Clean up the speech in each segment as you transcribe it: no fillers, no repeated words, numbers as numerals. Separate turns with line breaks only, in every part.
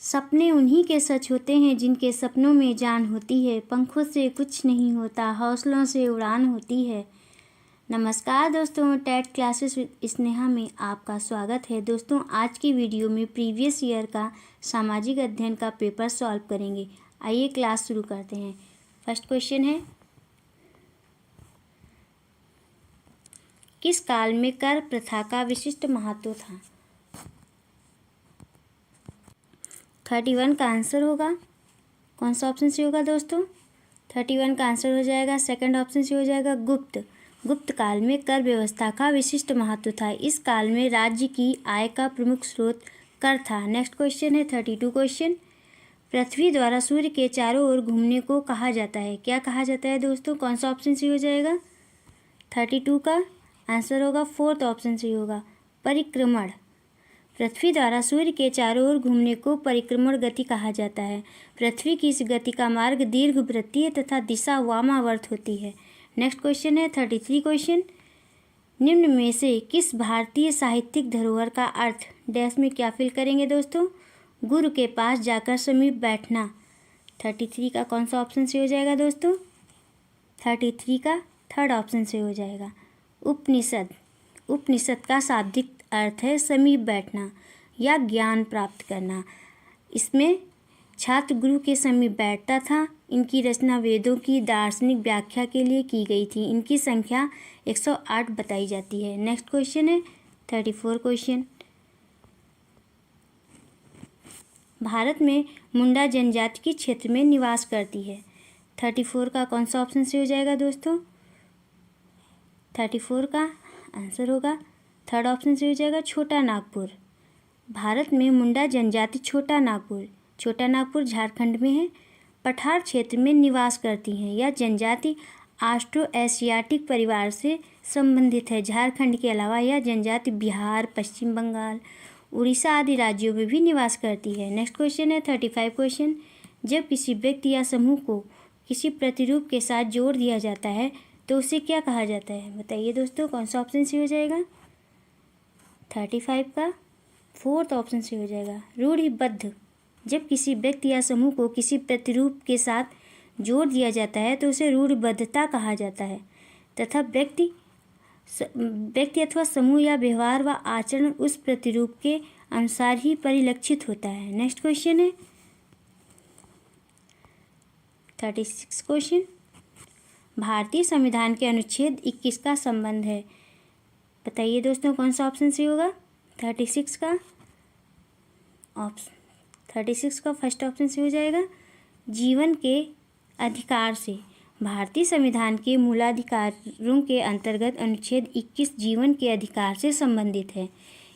सपने उन्हीं के सच होते हैं जिनके सपनों में जान होती है। पंखों से कुछ नहीं होता, हौसलों से उड़ान होती है। नमस्कार दोस्तों, टेट क्लासेस विद स्नेहा में आपका स्वागत है। दोस्तों, आज की वीडियो में प्रीवियस ईयर का सामाजिक अध्ययन का पेपर सॉल्व करेंगे। आइए क्लास शुरू करते हैं। फर्स्ट क्वेश्चन है, किस काल में कर प्रथा का विशिष्ट महत्व था? 31 का आंसर होगा, कौन सा ऑप्शन से होगा दोस्तों? 31 का आंसर हो जाएगा, सेकंड ऑप्शन से हो जाएगा गुप्त काल में कर व्यवस्था का विशिष्ट महत्व था। इस काल में राज्य की आय का प्रमुख स्रोत कर था। नेक्स्ट क्वेश्चन है 32 क्वेश्चन, पृथ्वी द्वारा सूर्य के चारों ओर घूमने को कहा जाता है। क्या कहा जाता है दोस्तों? कौन सा ऑप्शन से हो जाएगा? 32 का आंसर होगा, फोर्थ ऑप्शन से होगा, परिक्रमण। पृथ्वी द्वारा सूर्य के चारों ओर घूमने को परिक्रमण गति कहा जाता है। पृथ्वी की इस गति का मार्ग दीर्घवृत्तीय तथा दिशा वामावर्त होती है। नेक्स्ट क्वेश्चन है 33 क्वेश्चन, निम्न में से किस भारतीय साहित्यिक धरोहर का अर्थ डैश में क्या फिल करेंगे दोस्तों? गुरु के पास जाकर समीप बैठना। 33 का कौन सा ऑप्शन से हो जाएगा दोस्तों? 33 का थर्ड ऑप्शन से हो जाएगा, उपनिषद। उपनिषद का शाब्दिक अर्थ है समीप बैठना या ज्ञान प्राप्त करना। इसमें छात्र गुरु के समीप बैठता था। इनकी रचना वेदों की दार्शनिक व्याख्या के लिए की गई थी। इनकी संख्या 108 बताई जाती है। नेक्स्ट क्वेश्चन है 34 क्वेश्चन, भारत में मुंडा जनजाति के क्षेत्र में निवास करती है। 34 का कौन सा ऑप्शन से हो जाएगा दोस्तों? 34 का आंसर होगा, थर्ड ऑप्शन से हो जाएगा, छोटा नागपुर। भारत में मुंडा जनजाति छोटा नागपुर झारखंड में है, पठार क्षेत्र में निवास करती हैं। यह जनजाति ऑस्ट्रो एशियाटिक परिवार से संबंधित है। झारखंड के अलावा यह जनजाति बिहार, पश्चिम बंगाल, उड़ीसा आदि राज्यों में भी निवास करती है। नेक्स्ट क्वेश्चन है 35 क्वेश्चन, जब किसी व्यक्ति या समूह को किसी प्रतिरूप के साथ जोड़ दिया जाता है तो उसे क्या कहा जाता है? बताइए दोस्तों, कौन सा ऑप्शन से हो जाएगा? 35 का फोर्थ ऑप्शन से हो जाएगा, रूढ़िबद्ध। जब किसी व्यक्ति या समूह को किसी प्रतिरूप के साथ जोड़ दिया जाता है तो उसे रूढ़िबद्धता कहा जाता है तथा व्यक्ति अथवा समूह या व्यवहार व आचरण उस प्रतिरूप के अनुसार ही परिलक्षित होता है। नेक्स्ट क्वेश्चन है 36 क्वेश्चन, भारतीय संविधान के अनुच्छेद 21 का संबंध है। बताइए दोस्तों, कौन सा ऑप्शन से होगा? 36 का फर्स्ट ऑप्शन से हो जाएगा, जीवन के अधिकार से। भारतीय संविधान के मूलाधिकारों के अंतर्गत अनुच्छेद 21 जीवन के अधिकार से संबंधित है।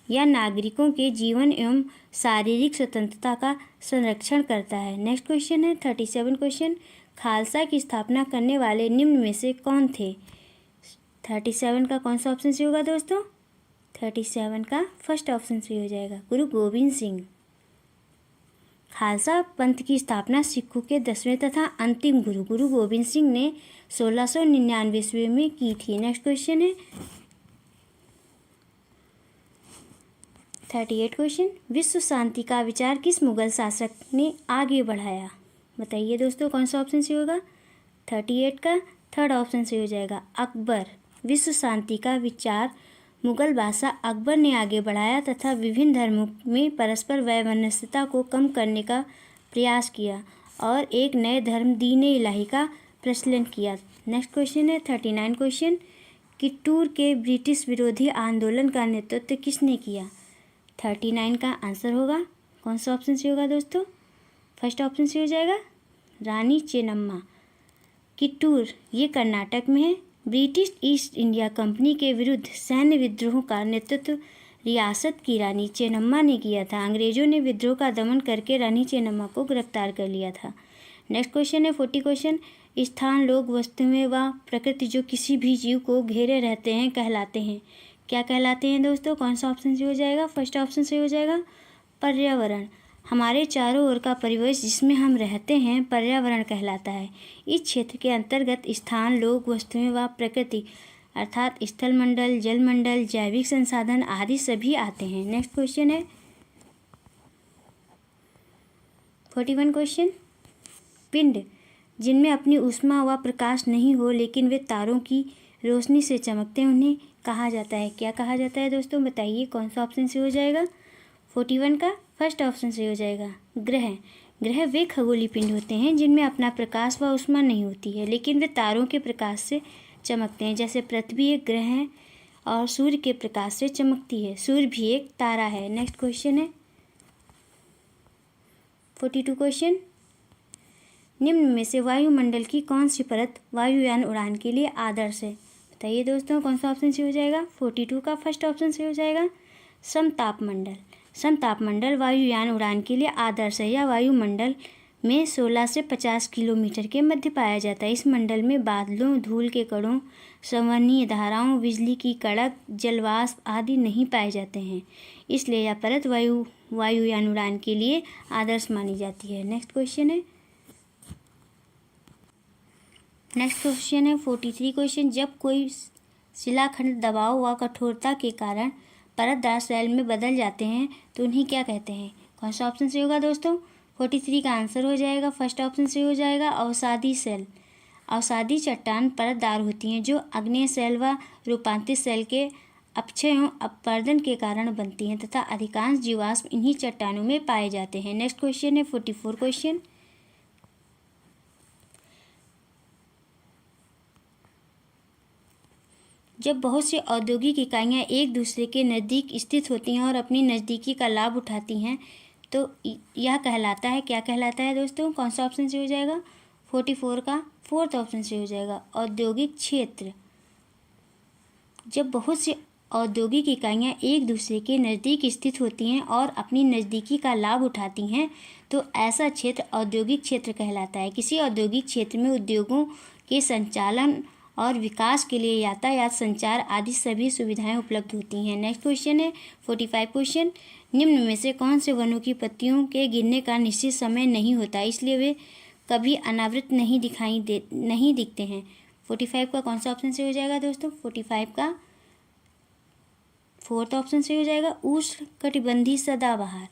यह नागरिकों के जीवन एवं शारीरिक स्वतंत्रता का संरक्षण करता है। नेक्स्ट क्वेश्चन है 37 क्वेश्चन, खालसा की स्थापना करने वाले निम्न में से कौन थे? 37 का कौन सा ऑप्शन से होगा दोस्तों? 37 का फर्स्ट ऑप्शन से हो जाएगा, गुरु गोविंद सिंह। खालसा पंथ की स्थापना सिखों के 10वें तथा अंतिम गुरु गोविंद सिंह ने 1699 ईस्वी में की थी। नेक्स्ट क्वेश्चन है 38 क्वेश्चन, विश्व शांति का विचार किस मुगल शासक ने आगे बढ़ाया? बताइए दोस्तों, कौन सा ऑप्शन से होगा? 38 का थर्ड ऑप्शन से हो जाएगा, अकबर। विश्व शांति का विचार मुगल बादशाह अकबर ने आगे बढ़ाया तथा विभिन्न धर्मों में परस्पर वैमनस्यता को कम करने का प्रयास किया और एक नए धर्म दीन इलाही का प्रचलन किया। नेक्स्ट क्वेश्चन है 39 क्वेश्चन, कित्तूर के ब्रिटिश विरोधी आंदोलन का नेतृत्व किसने किया? 39 का आंसर होगा, कौन सा ऑप्शन से होगा दोस्तों? फर्स्ट ऑप्शन से हो जाएगा, रानी चेन्नम्मा। कित्तूर ये कर्नाटक में है। ब्रिटिश ईस्ट इंडिया कंपनी के विरुद्ध सैन्य विद्रोह का नेतृत्व रियासत की रानी चेन्नम्मा ने किया था। अंग्रेजों ने विद्रोह का दमन करके रानी चेन्नम्मा को गिरफ्तार कर लिया था। नेक्स्ट क्वेश्चन है 40 क्वेश्चन, स्थान, लोग, वस्तुएं व प्रकृति जो किसी भी जीव को घेरे रहते हैं कहलाते हैं। क्या कहलाते हैं दोस्तों? कौन सा ऑप्शन से हो जाएगा? फर्स्ट ऑप्शन से हो जाएगा, पर्यावरण। हमारे चारों ओर का परिवेश जिसमें हम रहते हैं पर्यावरण कहलाता है। इस क्षेत्र के अंतर्गत स्थान, लोग, वस्तुएं व प्रकृति अर्थात स्थलमंडल, जलमंडल, जैविक संसाधन आदि सभी आते हैं। नेक्स्ट क्वेश्चन है 41 क्वेश्चन, पिंड जिनमें अपनी ऊष्मा व प्रकाश नहीं हो लेकिन वे तारों की रोशनी से चमकते हैं उन्हें कहा जाता है? क्या कहा जाता है दोस्तों, बताइए कौन सा ऑप्शन से हो जाएगा? 41 का फर्स्ट ऑप्शन से हो जाएगा, ग्रह। ग्रह वे खगोलीय पिंड होते हैं जिनमें अपना प्रकाश व ऊष्मा नहीं होती है लेकिन वे तारों के प्रकाश से चमकते हैं। जैसे पृथ्वी एक ग्रह है और सूर्य के प्रकाश से चमकती है। सूर्य भी एक तारा है। नेक्स्ट क्वेश्चन है 42 क्वेश्चन, निम्न में से वायुमंडल की कौन सी परत वायुयान उड़ान के लिए आदर्श है? बताइए दोस्तों कौन सा ऑप्शन से हो जाएगा? 42 का फर्स्ट ऑप्शन से हो जाएगा, समतापमंडल। समतापमंडल वायुयान उड़ान के लिए आदर्श है। यह वायुमंडल में 16 से 50 किलोमीटर के मध्य पाया जाता है। इस मंडल में बादलों, धूल के कणों, संवहनीय धाराओं, बिजली की कड़क, जलवाष्प आदि नहीं पाए जाते हैं, इसलिए यह परत वायुयान उड़ान के लिए आदर्श मानी जाती है। नेक्स्ट क्वेश्चन है 43 क्वेश्चन, जब कोई शिलाखंड दबाव व कठोरता के कारण परतदार सेल में बदल जाते हैं तो उन्हें क्या कहते हैं? कौन सा ऑप्शन से होगा दोस्तों? 43 का आंसर हो जाएगा, फर्स्ट ऑप्शन से हो जाएगा, अवसादी सेल। अवसादी चट्टान परतदार होती हैं जो आग्नेय सेल व रूपांतरित सेल के अपक्षयों अपवर्तन के कारण बनती हैं तथा अधिकांश जीवाश्म इन्हीं चट्टानों में पाए जाते हैं। नेक्स्ट क्वेश्चन है 44 क्वेश्चन, जब बहुत सी औद्योगिक इकाइयाँ एक दूसरे के नज़दीक स्थित होती हैं और अपनी नज़दीकी का लाभ उठाती हैं तो यह कहलाता है, क्या कहलाता है दोस्तों? कौन सा ऑप्शन से हो जाएगा? 44 का फोर्थ ऑप्शन से हो जाएगा, औद्योगिक क्षेत्र। जब बहुत सी औद्योगिक इकाइयाँ एक दूसरे के नज़दीक स्थित होती हैं और अपनी नज़दीकी का लाभ उठाती हैं तो ऐसा क्षेत्र औद्योगिक क्षेत्र कहलाता है। किसी औद्योगिक क्षेत्र में उद्योगों के संचालन और विकास के लिए यातायात, संचार आदि सभी सुविधाएं उपलब्ध होती हैं। नेक्स्ट क्वेश्चन है 45 क्वेश्चन, निम्न में से कौन से वनों की पत्तियों के गिरने का निश्चित समय नहीं होता इसलिए वे कभी अनावृत नहीं दिखते हैं? 45 का कौन सा ऑप्शन से हो जाएगा दोस्तों? 45 का फोर्थ ऑप्शन से हो जाएगा, उष्णकटिबंधीय सदाबहार।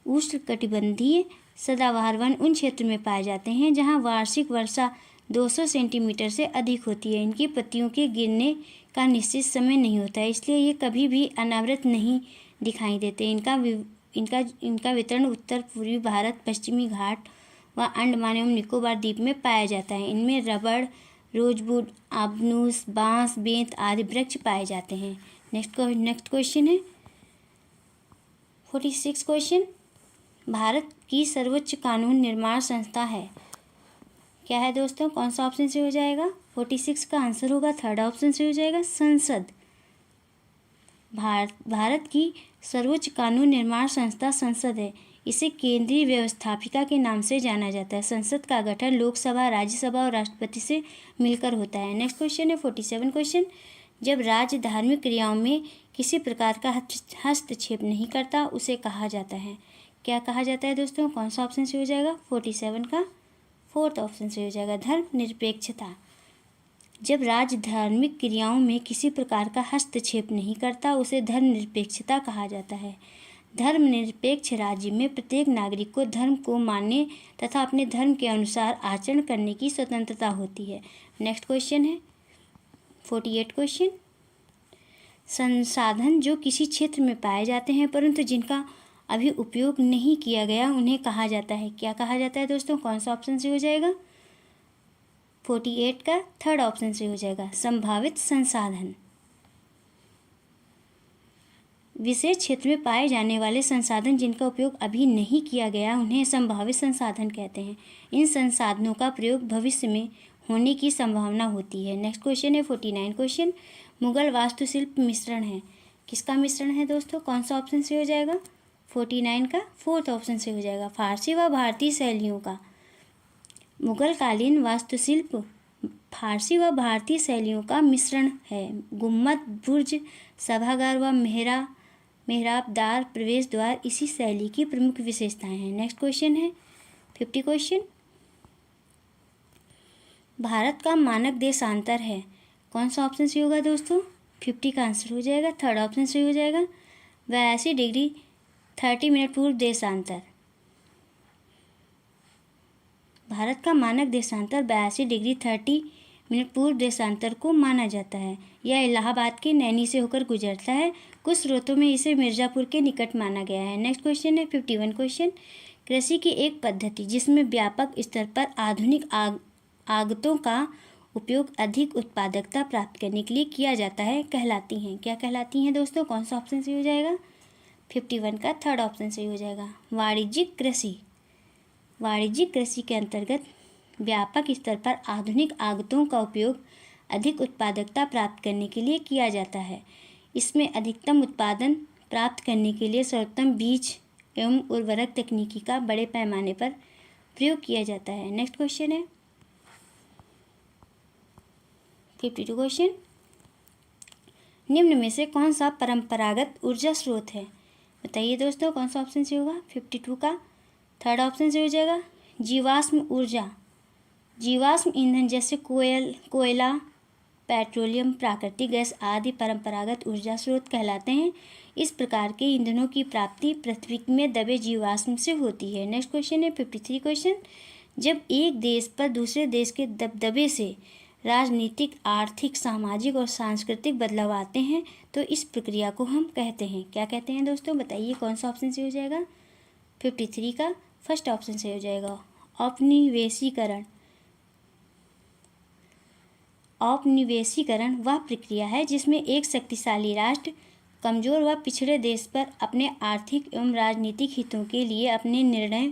उष्णकटिबंधीय सदाबहार वन उन क्षेत्र में पाए जाते हैं जहाँ वार्षिक वर्षा 200 सेंटीमीटर से अधिक होती है। इनकी पत्तियों के गिरने का निश्चित समय नहीं होता है इसलिए ये कभी भी अनावृत नहीं दिखाई देते। इनका वितरण उत्तर पूर्वी भारत, पश्चिमी घाट व अंडमान एवं निकोबार द्वीप में पाया जाता है। इनमें रबड़, रोजवुड, आबनूस, बांस, बेंत आदि वृक्ष पाए जाते हैं। नेक्स्ट क्वेश्चन है 46 क्वेश्चन, भारत की सर्वोच्च कानून निर्माण संस्था है, क्या है दोस्तों? कौन सा ऑप्शन से हो जाएगा? 46 का आंसर होगा, थर्ड ऑप्शन से हो जाएगा, संसद। भारत की सर्वोच्च कानून निर्माण संस्था संसद है। इसे केंद्रीय व्यवस्थापिका के नाम से जाना जाता है। संसद का गठन लोकसभा, राज्यसभा और राष्ट्रपति से मिलकर होता है। नेक्स्ट क्वेश्चन है 47 क्वेश्चन, जब राज्य धार्मिक क्रियाओं में किसी प्रकार का हस्तक्षेप नहीं करता उसे कहा जाता है, क्या कहा जाता है दोस्तों? कौन सा ऑप्शन से हो जाएगा? 47 का फोर्थ ऑप्शन से हो जाएगा, धर्मनिरपेक्षता। जब राज्य धार्मिक क्रियाओं में किसी प्रकार का हस्तक्षेप नहीं करता उसे धर्मनिरपेक्षता कहा जाता है। धर्मनिरपेक्ष राज्य में प्रत्येक नागरिक को धर्म को मानने तथा अपने धर्म के अनुसार आचरण करने की स्वतंत्रता होती है। नेक्स्ट क्वेश्चन है 48 क्वेश्चन, संसाधन जो किसी क्षेत्र में पाए जाते हैं परंतु जिनका अभी उपयोग नहीं किया गया उन्हें कहा जाता है, क्या कहा जाता है दोस्तों? कौन सा ऑप्शन से हो जाएगा? 48 का थर्ड ऑप्शन से हो जाएगा, संभावित संसाधन। विशेष क्षेत्र में पाए जाने वाले संसाधन जिनका उपयोग अभी नहीं किया गया उन्हें संभावित संसाधन कहते हैं। इन संसाधनों का प्रयोग भविष्य में होने की संभावना होती है। नेक्स्ट क्वेश्चन है 49 क्वेश्चन, मुगल वास्तुशिल्प मिश्रण है, किसका मिश्रण है दोस्तों? कौन सा ऑप्शन से हो जाएगा? 49 का फोर्थ ऑप्शन से हो जाएगा, फारसी व भारतीय शैलियों का। मुगल कालीन वास्तुशिल्प फारसी व भारतीय शैलियों का मिश्रण है। गुम्मद, बुर्ज, सभागार व मेहराबदार प्रवेश द्वार इसी शैली की प्रमुख विशेषताएं हैं। नेक्स्ट क्वेश्चन है 50 क्वेश्चन, भारत का मानक देशांतर है, कौन सा ऑप्शन से होगा दोस्तों? 50 का आंसर हो जाएगा, थर्ड ऑप्शन से हो जाएगा, 82 डिग्री 30 मिनट पूर्व देशांतर। भारत का मानक देशांतर 82°30' पूर्व देशांतर को माना जाता है। यह इलाहाबाद के नैनी से होकर गुजरता है। कुछ स्रोतों में इसे मिर्ज़ापुर के निकट माना गया है। नेक्स्ट क्वेश्चन है 51 क्वेश्चन। कृषि की एक पद्धति जिसमें व्यापक स्तर पर आधुनिक आगतों का उपयोग अधिक उत्पादकता प्राप्त करने के लिए किया जाता है कहलाती हैं। क्या कहलाती हैं दोस्तों? कौन सा ऑप्शन सही हो जाएगा? 51 का थर्ड ऑप्शन सही हो जाएगा, वाणिज्यिक कृषि। वाणिज्यिक कृषि के अंतर्गत व्यापक स्तर पर आधुनिक आगतों का उपयोग अधिक उत्पादकता प्राप्त करने के लिए किया जाता है। इसमें अधिकतम उत्पादन प्राप्त करने के लिए सर्वोत्तम बीज एवं उर्वरक तकनीकी का बड़े पैमाने पर प्रयोग किया जाता है। नेक्स्ट क्वेश्चन है 52 क्वेश्चन। निम्न में से कौन सा परंपरागत ऊर्जा स्रोत है? बताइए दोस्तों, कौन सा ऑप्शन सही होगा? 52 का थर्ड ऑप्शन सही हो जाएगा, जीवाश्म ऊर्जा। जीवाश्म ईंधन जैसे कोयला, पेट्रोलियम, प्राकृतिक गैस आदि परंपरागत ऊर्जा स्रोत कहलाते हैं। इस प्रकार के ईंधनों की प्राप्ति पृथ्वी में दबे जीवाश्म से होती है। नेक्स्ट क्वेश्चन है 53 क्वेश्चन। जब एक देश पर दूसरे देश के दबदबे से राजनीतिक, आर्थिक, सामाजिक और सांस्कृतिक बदलाव आते हैं तो इस प्रक्रिया को हम कहते हैं, क्या कहते हैं दोस्तों? बताइए कौन सा ऑप्शन सही हो जाएगा? 53 का फर्स्ट ऑप्शन सही हो जाएगा, औपनिवेशीकरण। औपनिवेशीकरण वह प्रक्रिया है जिसमें एक शक्तिशाली राष्ट्र कमजोर व पिछड़े देश पर अपने आर्थिक एवं राजनीतिक हितों के लिए अपने निर्णय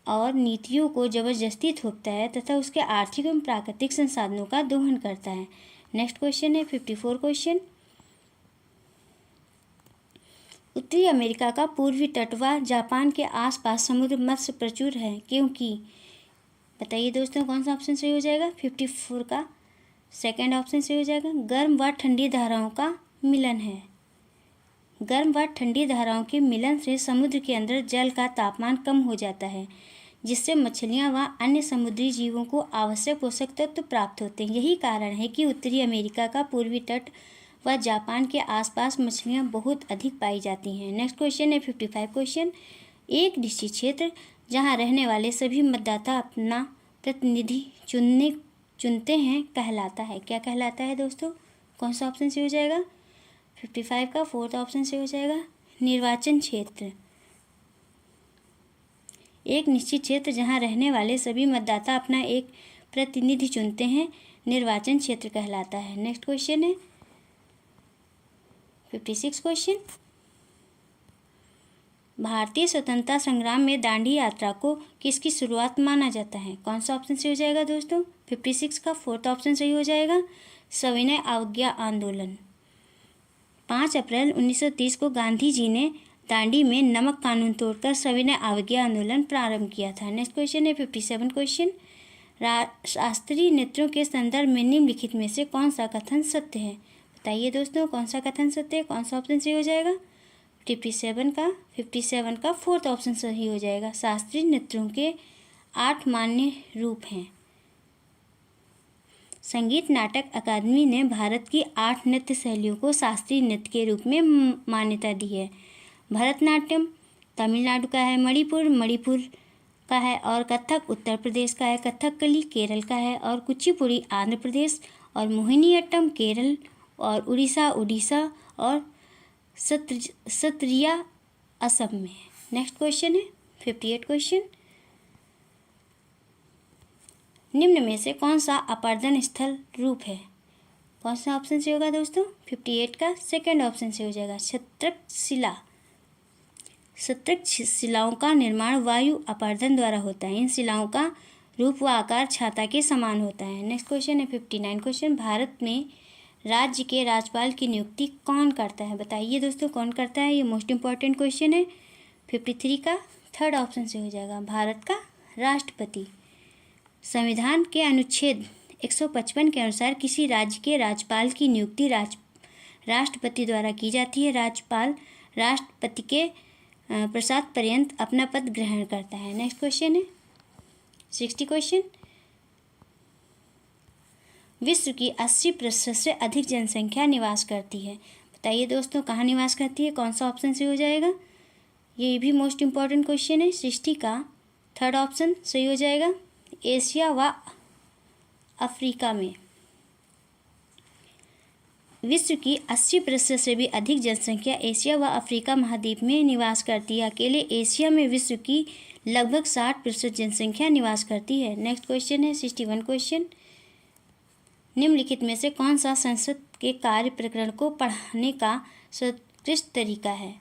और नीतियों को जबरदस्ती थोपता है तथा उसके आर्थिक एवं प्राकृतिक संसाधनों का दोहन करता है। नेक्स्ट क्वेश्चन है 54 क्वेश्चन। उत्तरी अमेरिका का पूर्वी तट व जापान के आसपास समुद्र मत्स्य प्रचुर है क्योंकि, बताइए दोस्तों कौन सा ऑप्शन सही हो जाएगा? 54 का सेकंड ऑप्शन सही हो जाएगा, गर्म व ठंडी धाराओं का मिलन है। गर्म व ठंडी धाराओं के मिलन से समुद्र के अंदर जल का तापमान कम हो जाता है जिससे मछलियां व अन्य समुद्री जीवों को आवश्यक पोषक तत्व प्राप्त होते हैं। यही कारण है कि उत्तरी अमेरिका का पूर्वी तट व जापान के आसपास मछलियां बहुत अधिक पाई जाती हैं। नेक्स्ट क्वेश्चन है 55 क्वेश्चन। एक निश्चित क्षेत्र जहां रहने वाले सभी मतदाता अपना प्रतिनिधि चुनते हैं कहलाता है, क्या कहलाता है दोस्तों? कौन सा ऑप्शन से हो जाएगा? 55 का फोर्थ ऑप्शन से हो जाएगा, निर्वाचन क्षेत्र। एक निश्चित क्षेत्र जहां रहने वाले सभी मतदाता अपना एक प्रतिनिधि चुनते हैं निर्वाचन क्षेत्र कहलाता है। नेक्स्ट क्वेश्चन है 56 क्वेश्चन। भारतीय स्वतंत्रता संग्राम में दांडी यात्रा को किसकी शुरुआत माना जाता है? कौन सा ऑप्शन सही हो जाएगा दोस्तों? 56 का फोर्थ ऑप्शन सही हो जाएगा, सविनय अवज्ञा आंदोलन। 5 अप्रैल 1930 को गांधी जी ने दांडी में नमक कानून तोड़कर सविनय अवज्ञा आंदोलन प्रारंभ किया था। नेक्स्ट क्वेश्चन है 57 क्वेश्चन। शास्त्रीय नृत्यों के संदर्भ में निम्नलिखित में से कौन सा कथन सत्य है? बताइए दोस्तों कौन सा कथन सत्य है? कौन सा ऑप्शन सही हो जाएगा? 57 का फोर्थ ऑप्शन सही हो जाएगा, शास्त्रीय नृत्यों के 8 मान्य रूप हैं। संगीत नाटक अकादमी ने भारत की 8 नृत्य शैलियों को शास्त्रीय नृत्य के रूप में मान्यता दी है। भरतनाट्यम तमिलनाडु का है, मणिपुर का है और कथक उत्तर प्रदेश का है, कथकली केरल का है और कुचिपुड़ी आंध्र प्रदेश और मोहिनीअट्टम केरल और उड़ीसा और सत्रिया असम में है। नेक्स्ट क्वेश्चन है 58 क्वेश्चन। निम्न में से कौन सा अपर्दन स्थल रूप है? कौन सा ऑप्शन से होगा दोस्तों? 58 का सेकंड ऑप्शन से हो जाएगा, क्षत्रक शिला। क्षत्रक शिलाओं का निर्माण वायु अपर्दन द्वारा होता है। इन शिलाओं का रूप व आकार छाता के समान होता है। नेक्स्ट क्वेश्चन है 59 क्वेश्चन। भारत में राज्य के राज्यपाल की नियुक्ति कौन करता है? बताइए दोस्तों कौन करता है? ये मोस्ट इंपॉर्टेंट क्वेश्चन है। 53 का थर्ड ऑप्शन से हो जाएगा, भारत का राष्ट्रपति। संविधान के अनुच्छेद 155 के अनुसार किसी राज्य के राज्यपाल की नियुक्ति राष्ट्रपति द्वारा की जाती है। राज्यपाल राष्ट्रपति के प्रसाद पर्यंत अपना पद ग्रहण करता है। नेक्स्ट क्वेश्चन है 60 क्वेश्चन। विश्व की 80% से अधिक जनसंख्या निवास करती है। बताइए दोस्तों कहाँ निवास करती है? कौन सा ऑप्शन से हो जाएगा? ये भी मोस्ट इम्पॉर्टेंट क्वेश्चन है। 60 का थर्ड ऑप्शन सही हो जाएगा, एशिया व अफ्रीका में। विश्व की 80% से भी अधिक जनसंख्या एशिया व अफ्रीका महाद्वीप में निवास करती है। अकेले एशिया में विश्व की लगभग 60% जनसंख्या निवास करती है। नेक्स्ट क्वेश्चन है 61 क्वेश्चन। निम्नलिखित में से कौन सा संसद के कार्य प्रकरण को पढ़ाने का सर्वोत्कृष्ट तरीका है?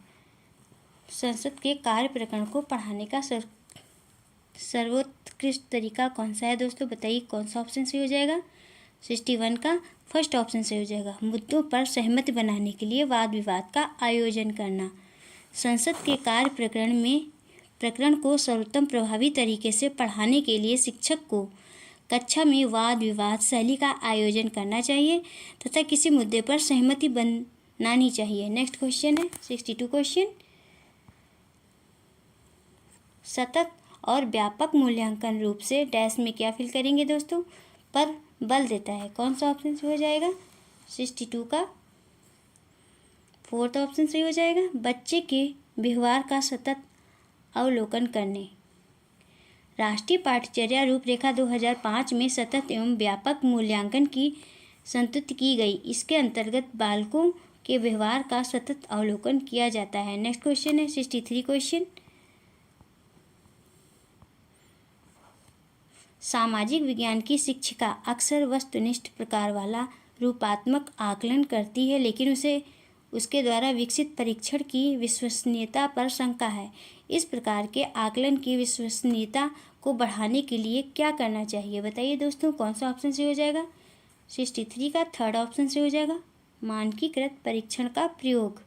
संसद के कार्य प्रकरण को पढ़ाने का सर्वोत्कृष्ट तरीका कौन सा है दोस्तों? बताइए कौन सा ऑप्शन सही हो जाएगा? 61 का फर्स्ट ऑप्शन सही हो जाएगा। मुद्दों पर सहमति बनाने के लिए वाद विवाद का आयोजन करना। संसद के कार्य प्रकरण को सर्वोत्तम प्रभावी तरीके से पढ़ाने के लिए शिक्षक को कक्षा में वाद विवाद शैली का आयोजन करना चाहिए तथा किसी मुद्दे पर सहमति बनानी चाहिए। नेक्स्ट क्वेश्चन है 62 क्वेश्चन। सतत और व्यापक मूल्यांकन रूप से डैश में क्या फिल करेंगे दोस्तों? पर बल देता है। कौन सा ऑप्शन सही हो जाएगा? 62 का फोर्थ ऑप्शन सही हो जाएगा। बच्चे के व्यवहार का सतत अवलोकन करने। राष्ट्रीय पाठ्यचर्या रूपरेखा 2005 में सतत एवं व्यापक मूल्यांकन की संस्तुति की गई। इसके अंतर्गत बालकों के व्यवहार का सतत अवलोकन किया जाता है। नेक्स्ट क्वेश्चन है 63 क्वेश्चन। सामाजिक विज्ञान की शिक्षिका अक्सर वस्तुनिष्ठ प्रकार वाला रूपात्मक आकलन करती है, लेकिन उसके द्वारा विकसित परीक्षण की विश्वसनीयता पर शंका है। इस प्रकार के आकलन की विश्वसनीयता को बढ़ाने के लिए क्या करना चाहिए? बताइए दोस्तों कौन सा ऑप्शन से हो जाएगा? 63 का थर्ड ऑप्शन से हो जाएगा। मानकीकृत परीक्षण का प्रयोग।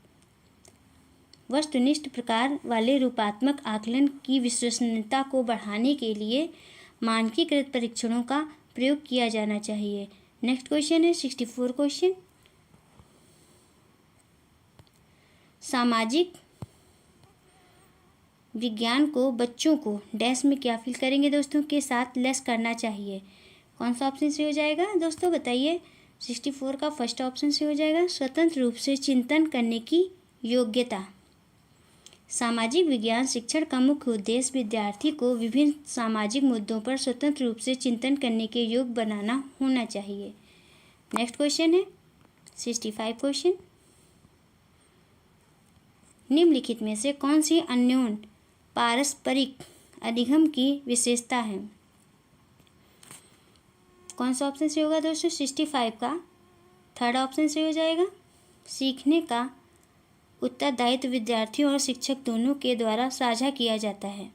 वस्तुनिष्ठ प्रकार वाले रूपात्मक आकलन की विश्वसनीयता को बढ़ाने के लिए मानकीकृत परीक्षणों का प्रयोग किया जाना चाहिए। नेक्स्ट क्वेश्चन है 64 क्वेश्चन। सामाजिक विज्ञान को बच्चों को डैश में क्या फिल करेंगे दोस्तों? के साथ लेस करना चाहिए। कौन सा ऑप्शन से हो जाएगा दोस्तों? बताइए। 64 का फर्स्ट ऑप्शन से हो जाएगा। स्वतंत्र रूप से चिंतन करने की योग्यता। सामाजिक विज्ञान शिक्षण का मुख्य उद्देश्य विद्यार्थी को विभिन्न सामाजिक मुद्दों पर स्वतंत्र रूप से चिंतन करने के योग्य बनाना होना चाहिए। नेक्स्ट क्वेश्चन है 65 क्वेश्चन। निम्नलिखित में से कौन सी अन्योन्य पारस्परिक अधिगम की विशेषता है? कौन सा ऑप्शन से होगा दोस्तों? 65 का थर्ड ऑप्शन से हो जाएगा। सीखने का उत्तरदायित्व विद्यार्थियों और शिक्षक दोनों के द्वारा साझा किया जाता है।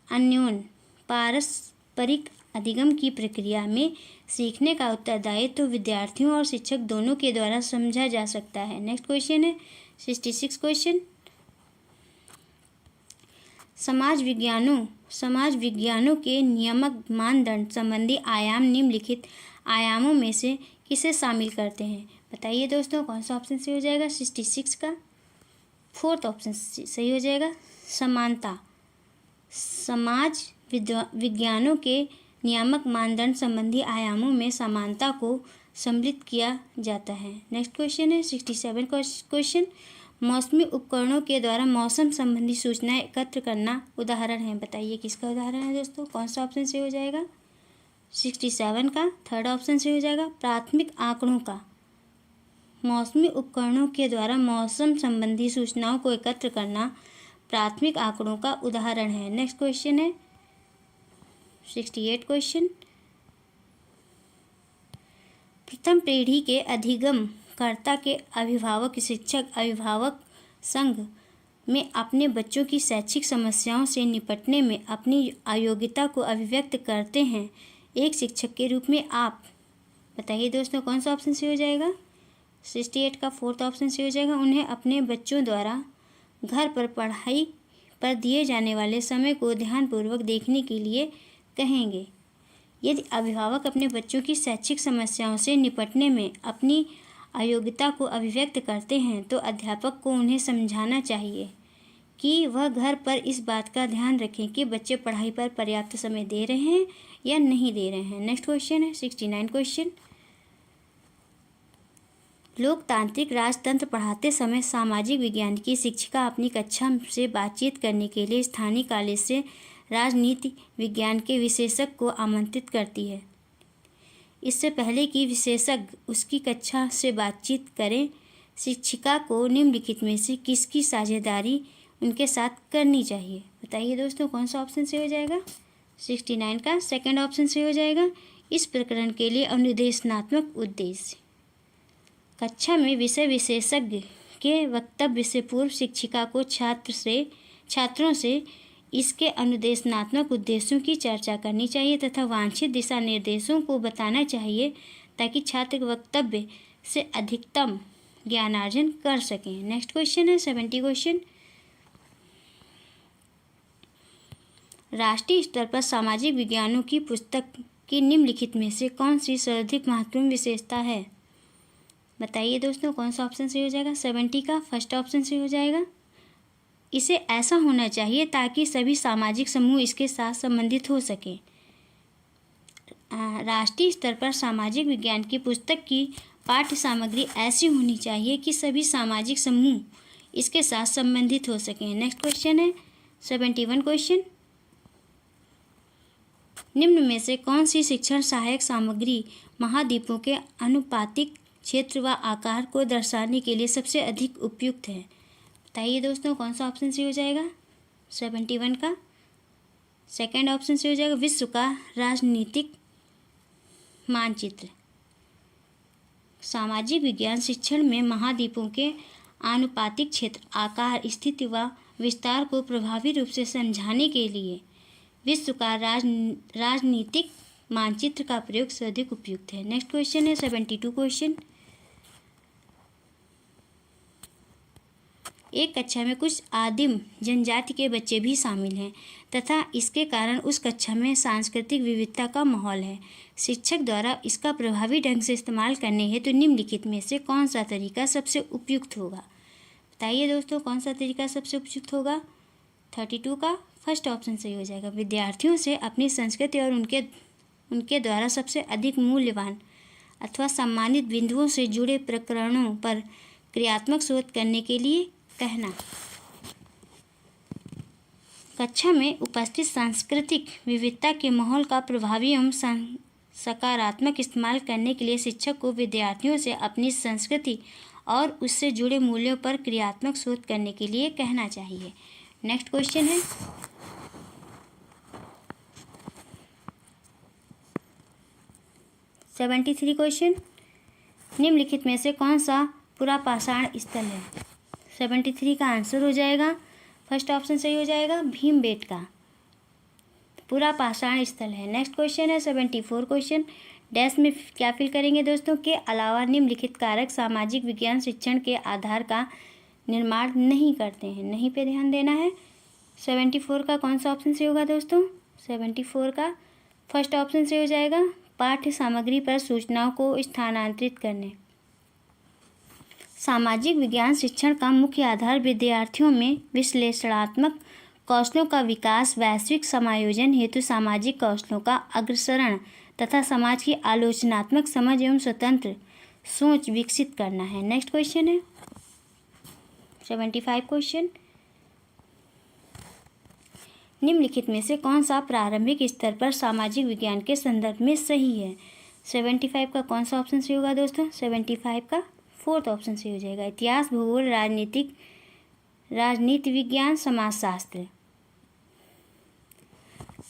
अन्योन्य पारस्परिक अधिगम की प्रक्रिया में सीखने का उत्तरदायित्व विद्यार्थियों और शिक्षक दोनों के द्वारा समझा जा सकता है। नेक्स्ट क्वेश्चन है 66 क्वेश्चन। समाज विज्ञानों के नियामक मानदंड संबंधी आयाम निम्नलिखित आयामों में से किसे शामिल करते हैं? बताइए दोस्तों कौन सा ऑप्शन सही हो जाएगा? 66 का फोर्थ ऑप्शन सही हो जाएगा। समानता। समाज विज्ञानों के नियामक मानदंड संबंधी आयामों में समानता को सम्मिलित किया जाता है। नेक्स्ट क्वेश्चन है 67 क्वेश्चन। मौसमी उपकरणों के द्वारा मौसम संबंधी सूचनाएं एकत्र करना उदाहरण है। बताइए किसका उदाहरण है दोस्तों? कौन सा ऑप्शन सही हो जाएगा? 67 का थर्ड ऑप्शन सही हो जाएगा। प्राथमिक आंकड़ों का। मौसमी उपकरणों के द्वारा मौसम संबंधी सूचनाओं को एकत्र करना प्राथमिक आंकड़ों का उदाहरण है। नेक्स्ट क्वेश्चन है 68 क्वेश्चन। प्रथम पीढ़ी के अधिगमकर्ता के अभिभावक शिक्षक अभिभावक संघ में अपने बच्चों की शैक्षिक समस्याओं से निपटने में अपनी अयोग्यता को अभिव्यक्त करते हैं। एक शिक्षक के रूप में आप बताइए दोस्तों कौन सा ऑप्शन सही हो जाएगा? 68 का फोर्थ ऑप्शन सही हो जाएगा। उन्हें अपने बच्चों द्वारा घर पर पढ़ाई पर दिए जाने वाले समय को ध्यानपूर्वक देखने के लिए कहेंगे। यदि अभिभावक अपने बच्चों की शैक्षिक समस्याओं से निपटने में अपनी अयोग्यता को अभिव्यक्त करते हैं तो अध्यापक को उन्हें समझाना चाहिए कि वह घर पर इस बात का ध्यान रखें कि बच्चे पढ़ाई पर पर्याप्त समय दे रहे हैं या नहीं दे रहे हैं। नेक्स्ट क्वेश्चन है 69 क्वेश्चन। लोकतांत्रिक राजतंत्र पढ़ाते समय सामाजिक विज्ञान की शिक्षिका अपनी कक्षा से बातचीत करने के लिए स्थानीय कॉलेज से राजनीति विज्ञान के विशेषज्ञ को आमंत्रित करती है। इससे पहले कि विशेषज्ञ उसकी कक्षा से बातचीत करें, शिक्षिका को निम्नलिखित में से किसकी साझेदारी उनके साथ करनी चाहिए? बताइए दोस्तों, कौन सा ऑप्शन से हो जाएगा? 69 का सेकंड ऑप्शन से हो जाएगा। इस प्रकरण के लिए अनुदेशनात्मक उद्देश्य। कक्षा में विषय विशेषज्ञ के वक्तव्य से पूर्व शिक्षिका को छात्रों से इसके अनुदेशनात्मक उद्देश्यों की चर्चा करनी चाहिए तथा वांछित दिशा निर्देशों को बताना चाहिए ताकि छात्र वक्तव्य से अधिकतम ज्ञानार्जन कर सकें। नेक्स्ट क्वेश्चन है 70 क्वेश्चन। राष्ट्रीय स्तर पर सामाजिक विज्ञानों की पुस्तक की निम्नलिखित में से कौन सी सर्वाधिक महत्वपूर्ण विशेषता है? बताइए दोस्तों, कौन सा ऑप्शन से हो जाएगा? 70 का फर्स्ट ऑप्शन से हो जाएगा। इसे ऐसा होना चाहिए ताकि सभी सामाजिक समूह इसके साथ संबंधित हो सकें। राष्ट्रीय स्तर पर सामाजिक विज्ञान की पुस्तक की पाठ्य सामग्री ऐसी होनी चाहिए कि सभी सामाजिक समूह इसके साथ संबंधित हो सकें। नेक्स्ट क्वेश्चन है 71 क्वेश्चन। निम्न में से कौन सी शिक्षण सहायक सामग्री महाद्वीपों के अनुपातिक क्षेत्र व आकार को दर्शाने के लिए सबसे अधिक उपयुक्त है? बताइए दोस्तों, कौन सा ऑप्शन से हो जाएगा? 71 का सेकंड ऑप्शन से हो जाएगा। विश्व का राजनीतिक मानचित्र। सामाजिक विज्ञान शिक्षण में महाद्वीपों के आनुपातिक क्षेत्र, आकार, स्थिति व विस्तार को प्रभावी रूप से समझाने के लिए विश्व का राजनीतिक मानचित्र का प्रयोग सर्वाधिक उपयुक्त है। नेक्स्ट क्वेश्चन है 72 क्वेश्चन। एक कक्षा में कुछ आदिम जनजाति के बच्चे भी शामिल हैं तथा इसके कारण उस कक्षा में सांस्कृतिक विविधता का माहौल है। शिक्षक द्वारा इसका प्रभावी ढंग से इस्तेमाल करने हेतु निम्नलिखित में से कौन सा तरीका सबसे उपयुक्त होगा? बताइए दोस्तों, कौन सा तरीका सबसे उपयुक्त होगा? 32 का फर्स्ट ऑप्शन सही हो जाएगा। विद्यार्थियों से अपनी संस्कृति और उनके द्वारा सबसे अधिक मूल्यवान अथवा सम्मानित बिंदुओं से जुड़े प्रकरणों पर क्रियात्मक शोध करने के लिए कहना। कक्षा में उपस्थित सांस्कृतिक विविधता के माहौल का प्रभावी एवं सकारात्मक इस्तेमाल करने के लिए शिक्षक को विद्यार्थियों से अपनी संस्कृति और उससे जुड़े मूल्यों पर क्रियात्मक शोध करने के लिए कहना चाहिए। नेक्स्ट क्वेश्चन है 73 क्वेश्चन। निम्नलिखित में से कौन सा पुरापाषाण स्थल है? 73 का आंसर हो जाएगा फर्स्ट ऑप्शन सही हो जाएगा, भीमबेटका पुरापाषाण स्थल है। नेक्स्ट क्वेश्चन है 74 क्वेश्चन। डैश में क्या फिल करेंगे दोस्तों? के अलावा निम्नलिखित कारक सामाजिक विज्ञान शिक्षण के आधार का निर्माण नहीं करते हैं। नहीं पे ध्यान देना है। 74 का कौन सा ऑप्शन से होगा दोस्तों? 74 का फर्स्ट ऑप्शन से हो जाएगा, पाठ्य सामग्री पर सूचनाओं को स्थानांतरित करने। सामाजिक विज्ञान शिक्षण का मुख्य आधार विद्यार्थियों में विश्लेषणात्मक कौशलों का विकास, वैश्विक समायोजन हेतु सामाजिक कौशलों का अग्रसरण तथा समाज की आलोचनात्मक समझ एवं स्वतंत्र सोच विकसित करना है। नेक्स्ट क्वेश्चन है 75 क्वेश्चन। निम्नलिखित में से कौन सा प्रारंभिक स्तर पर सामाजिक विज्ञान के संदर्भ में सही है? 75 का कौन सा ऑप्शन सही होगा दोस्तों? 75 का फोर्थ ऑप्शन सही हो जाएगा। इतिहास, भूगोल, राजनीति विज्ञान, समाजशास्त्र।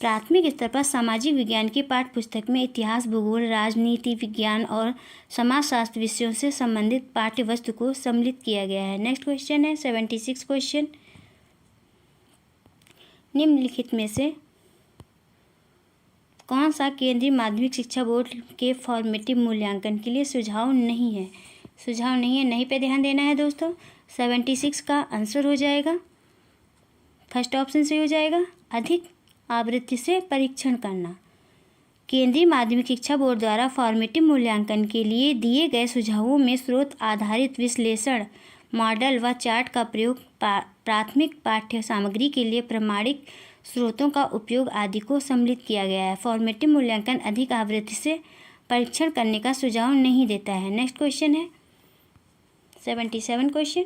प्राथमिक स्तर पर सामाजिक विज्ञान की पाठ्य पुस्तक में इतिहास, भूगोल, राजनीति विज्ञान और समाजशास्त्र विषयों से संबंधित पाठ्य वस्तु को सम्मिलित किया गया है। नेक्स्ट क्वेश्चन है 76 क्वेश्चन। निम्नलिखित में से कौन सा केंद्रीय माध्यमिक शिक्षा बोर्ड के फॉर्मेटिव मूल्यांकन के लिए सुझाव नहीं है? सुझाव नहीं है, नहीं पे ध्यान देना है दोस्तों। 76 का आंसर हो जाएगा फर्स्ट ऑप्शन से हो जाएगा, अधिक आवृत्ति से परीक्षण करना। केंद्रीय माध्यमिक शिक्षा बोर्ड द्वारा फॉर्मेटिव मूल्यांकन के लिए दिए गए सुझावों में स्रोत आधारित विश्लेषण, मॉडल व चार्ट का प्रयोग, प्राथमिक पाठ्य सामग्री के लिए प्रमाणिक स्रोतों का उपयोग आदि को सम्मिलित किया गया है। फॉर्मेटिव मूल्यांकन अधिक आवृत्ति से परीक्षण करने का सुझाव नहीं देता है। नेक्स्ट क्वेश्चन है 77 क्वेश्चन।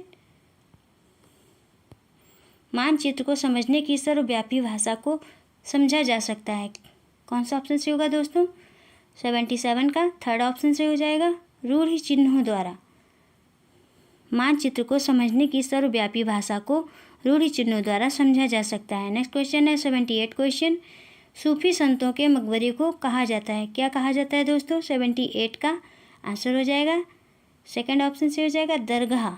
मानचित्र को समझने की सर्वव्यापी भाषा को समझा जा सकता है। कौन सा ऑप्शन सही होगा दोस्तों? 77 का थर्ड ऑप्शन सही हो जाएगा। रूढ़ि चिन्हों द्वारा मानचित्र को समझने की सर्वव्यापी भाषा को रूढ़ि चिन्हों द्वारा समझा जा सकता है। नेक्स्ट क्वेश्चन है 78 क्वेश्चन। सूफी संतों के मकबरे को कहा जाता है, क्या कहा जाता है दोस्तों? 78 का आंसर हो जाएगा, सेकंड ऑप्शन से हो जाएगा दरगाह।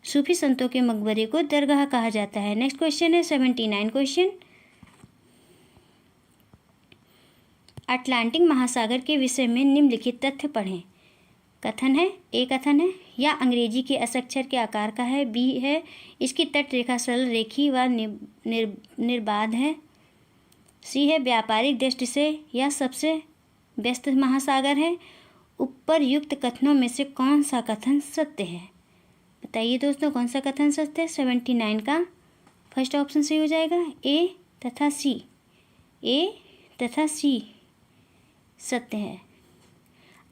सूफी संतों के मकबरे को दरगाह कहा जाता है। नेक्स्ट क्वेश्चन है 79 क्वेश्चन। अटलांटिक महासागर के विषय में निम्नलिखित तथ्य पढ़ें। कथन है, ए कथन है, या अंग्रेजी के एस अक्षर के आकार का है। बी है, इसकी तट रेखा सरल रेखी व निर्बाध है। सी है, व्यापारिक दृष्टि से यह सबसे व्यस्त महासागर है। उपरयुक्त कथनों में से कौन सा कथन सत्य है? बताइए दोस्तों, कौन सा कथन सत्य है? 79 का फर्स्ट ऑप्शन सही हो जाएगा, ए तथा सी। ए तथा सी सत्य है।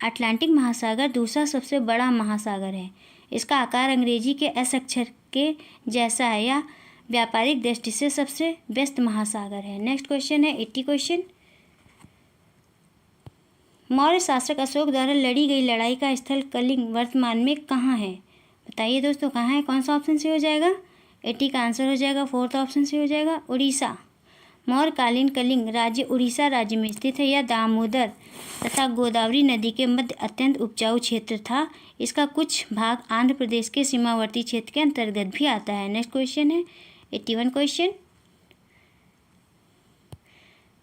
अटलांटिक महासागर दूसरा सबसे बड़ा महासागर है। इसका आकार अंग्रेजी के एस अक्षर के जैसा है। या व्यापारिक दृष्टि से सबसे व्यस्त महासागर है। नेक्स्ट क्वेश्चन है 80 क्वेश्चन। मौर्य शासक अशोक द्वारा लड़ी गई लड़ाई का स्थल कलिंग वर्तमान में कहाँ है? बताइए दोस्तों, कहाँ है? कौन सा ऑप्शन से हो जाएगा? 80 का आंसर हो जाएगा, फोर्थ ऑप्शन से हो जाएगा उड़ीसा। मौर्यकालीन कलिंग राज्य उड़ीसा राज्य में स्थित है। यह दामोदर तथा गोदावरी नदी के मध्य अत्यंत उपजाऊ क्षेत्र था। इसका कुछ भाग आंध्र प्रदेश के सीमावर्ती क्षेत्र के अंतर्गत भी आता है। नेक्स्ट क्वेश्चन है 81 क्वेश्चन।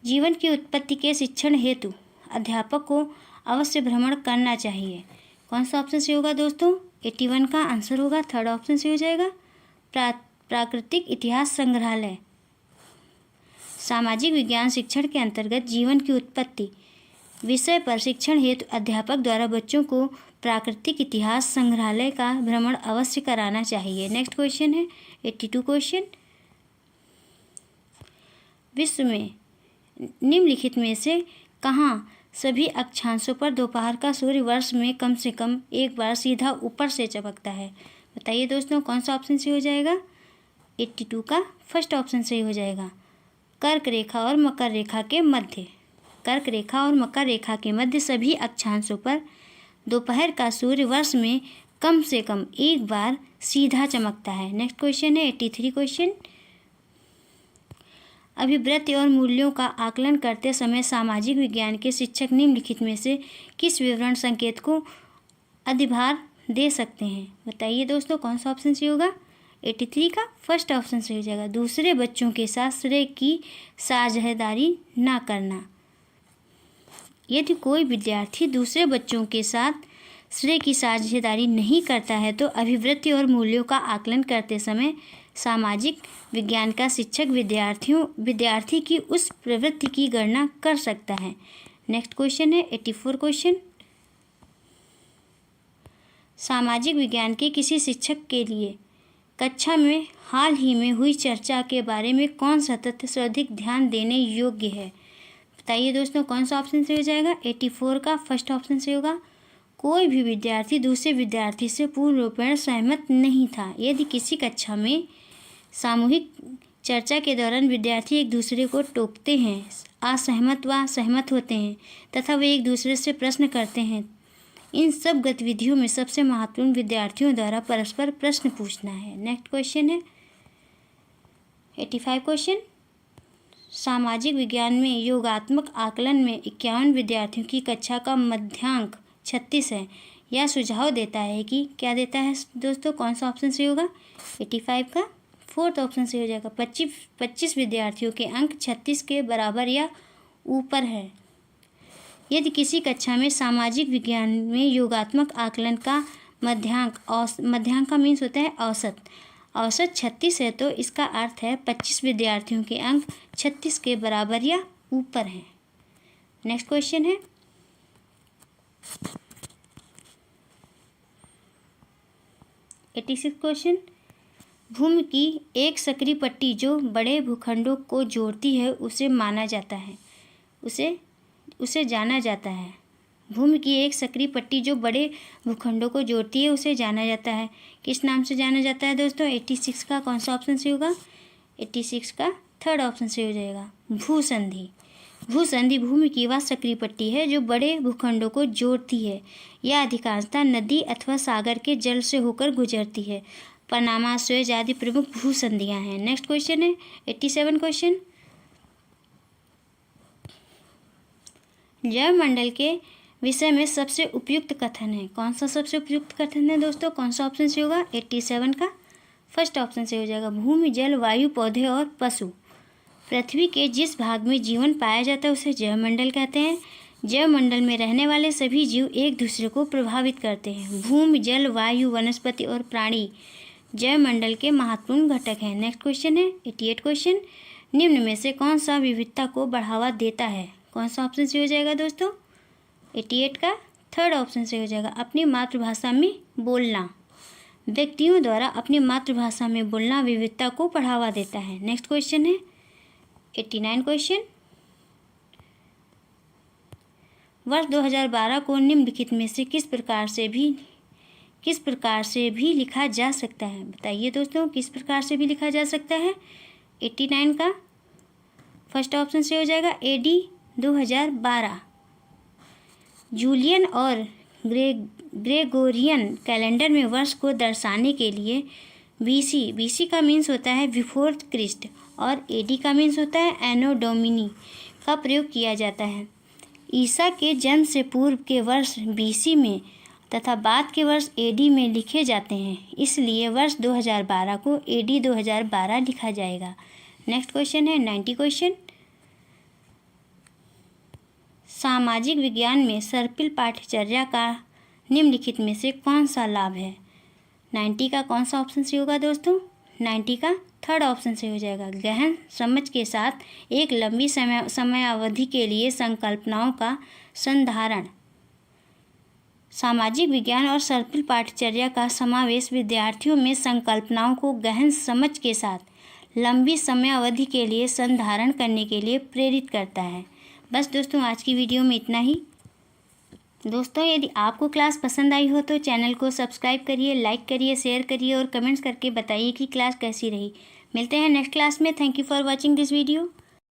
जीवन की उत्पत्ति के शिक्षण हेतु अध्यापक को अवश्य भ्रमण करना चाहिए। कौन सा ऑप्शन से होगा दोस्तों? 81 का आंसर होगा, थर्ड ऑप्शन से हो जाएगा प्राकृतिक इतिहास संग्रहालय। सामाजिक विज्ञान शिक्षण के अंतर्गत जीवन की उत्पत्ति विषय पर शिक्षण हेतु अध्यापक द्वारा बच्चों को प्राकृतिक इतिहास संग्रहालय का भ्रमण अवश्य कराना चाहिए। नेक्स्ट क्वेश्चन है 82 क्वेश्चन। विश्व में निम्नलिखित में से कहाँ सभी अक्षांशों पर दोपहर का सूर्य वर्ष में कम से कम एक बार सीधा ऊपर से चमकता है? बताइए दोस्तों, कौन सा ऑप्शन सही हो जाएगा? 82 का फर्स्ट ऑप्शन सही हो जाएगा, कर्क रेखा और मकर रेखा के मध्य। कर्क रेखा और मकर रेखा के मध्य सभी अक्षांशों पर दोपहर का सूर्य वर्ष में कम से कम एक बार सीधा चमकता है। नेक्स्ट क्वेश्चन है 83 क्वेश्चन। अभिवृत्ति और मूल्यों का आकलन करते समय सामाजिक विज्ञान के शिक्षक निम्नलिखित में से किस विवरण संकेत को अधिभार दे सकते हैं? बताइए दोस्तों, कौन सा ऑप्शन सही होगा? 83 का फर्स्ट ऑप्शन सही हो जाएगा, दूसरे बच्चों के साथ श्रेय की साझेदारी ना करना। यदि कोई विद्यार्थी दूसरे बच्चों के साथ श्रेय की साझेदारी नहीं करता है तो अभिवृत्ति और मूल्यों का आकलन करते समय सामाजिक विज्ञान का शिक्षक विद्यार्थी की उस प्रवृत्ति की गणना कर सकता है। नेक्स्ट क्वेश्चन है 84 क्वेश्चन। सामाजिक विज्ञान के किसी शिक्षक के लिए कक्षा में हाल ही में हुई चर्चा के बारे में कौन सा तथ्य सर्वाधिक ध्यान देने योग्य है? बताइए दोस्तों, कौन सा ऑप्शन से हो जाएगा? 84 का फर्स्ट ऑप्शन से होगा, कोई भी विद्यार्थी दूसरे विद्यार्थी से पूर्ण रूपेण सहमत नहीं था। यदि किसी कक्षा में सामूहिक चर्चा के दौरान विद्यार्थी एक दूसरे को टोकते हैं, असहमत व सहमत होते हैं तथा वे एक दूसरे से प्रश्न करते हैं, इन सब गतिविधियों में सबसे महत्वपूर्ण विद्यार्थियों द्वारा परस्पर प्रश्न पूछना है। नेक्स्ट क्वेश्चन है 85 क्वेश्चन। सामाजिक विज्ञान में योगात्मक आकलन में 51 विद्यार्थियों की कक्षा का मध्यांक 36 है। यह सुझाव देता है कि क्या देता है दोस्तों? कौन सा ऑप्शन सही होगा? 85 का फोर्थ ऑप्शन सही हो जाएगा, 25 विद्यार्थियों के अंक 36 के बराबर या ऊपर है। यदि किसी कक्षा में सामाजिक विज्ञान में योगात्मक आकलन का मध्यांक का मीन्स होता है औसत 36 है तो इसका अर्थ है 25 विद्यार्थियों के अंक 36 के बराबर या ऊपर हैं। नेक्स्ट क्वेश्चन है 86 क्वेश्चन। भूमि की एक सक्रिय पट्टी जो बड़े भूखंडों को जोड़ती है उसे जाना जाता है। भूमि की एक सक्रिय पट्टी जो बड़े भूखंडों को जोड़ती है उसे जाना जाता है। किस नाम से जाना जाता है दोस्तों? 86 का कौन सा ऑप्शन से होगा? 86 का थर्ड ऑप्शन सही हो जाएगा भूसंधि। भूसंधि भूमि की वह सक्रिय पट्टी है जो बड़े भूखंडों को जोड़ती है। यह अधिकांशतः नदी अथवा सागर के जल से होकर गुजरती है। पनामा, सुएज आदि प्रमुख भूसंधियां हैं। नेक्स्ट क्वेश्चन है 87 क्वेश्चन। जैवमंडल के विषय में सबसे उपयुक्त कथन है। कौन सा सबसे उपयुक्त कथन है दोस्तों? कौन सा ऑप्शन से होगा? 87 का फर्स्ट ऑप्शन से हो जाएगा भूमि, जल, वायु, पौधे और पशु। पृथ्वी के जिस भाग में जीवन पाया जाता है उसे जैवमंडल कहते हैं। जैवमंडल में रहने वाले सभी जीव एक दूसरे को प्रभावित करते हैं। भूमि, जल, वायु, वनस्पति और प्राणी जैवमंडल के महत्वपूर्ण घटक हैं। नेक्स्ट क्वेश्चन है 88 क्वेश्चन। निम्न में से कौन सा विविधता को बढ़ावा देता है? कौन सा ऑप्शन से हो जाएगा दोस्तों? 88 का थर्ड ऑप्शन से हो जाएगा अपनी मातृभाषा में बोलना। व्यक्तियों द्वारा अपनी मातृभाषा में बोलना विविधता को बढ़ावा देता है। नेक्स्ट क्वेश्चन है 89 क्वेश्चन। वर्ष 2012 को निम्नलिखित में से किस प्रकार से भी लिखा जा सकता है? बताइए दोस्तों, किस प्रकार से भी लिखा जा सकता है? 89 का फर्स्ट ऑप्शन से हो जाएगा AD 2012। जूलियन और ग्रेगोरियन कैलेंडर में वर्ष को दर्शाने के लिए BC का मीन्स होता है बिफोर क्रिस्ट और AD का मीन्स होता है एनो डोमिनी का प्रयोग किया जाता है। ईसा के जन्म से पूर्व के वर्ष BC में तथा बाद के वर्ष AD में लिखे जाते हैं, इसलिए वर्ष 2012 को AD 2012 लिखा जाएगा। नेक्स्ट क्वेश्चन है 90 क्वेश्चन। सामाजिक विज्ञान में सर्पिल पाठ्यचर्या का निम्नलिखित में से कौन सा लाभ है? 90 का कौन सा ऑप्शन से होगा दोस्तों? 90 का थर्ड ऑप्शन से हो जाएगा गहन समझ के साथ एक लंबी समय अवधि के लिए संकल्पनाओं का संधारण। सामाजिक विज्ञान और सर्पिल पाठ्यचर्या का समावेश विद्यार्थियों में संकल्पनाओं को गहन समझ के साथ लंबी समय अवधि के लिए संधारण करने के लिए प्रेरित करता है। बस दोस्तों आज की वीडियो में इतना ही। दोस्तों यदि आपको क्लास पसंद आई हो तो चैनल को सब्सक्राइब करिए, लाइक करिए, शेयर करिए और कमेंट्स करके बताइए कि क्लास कैसी रही। मिलते हैं नेक्स्ट क्लास में। Thank you for watching this video.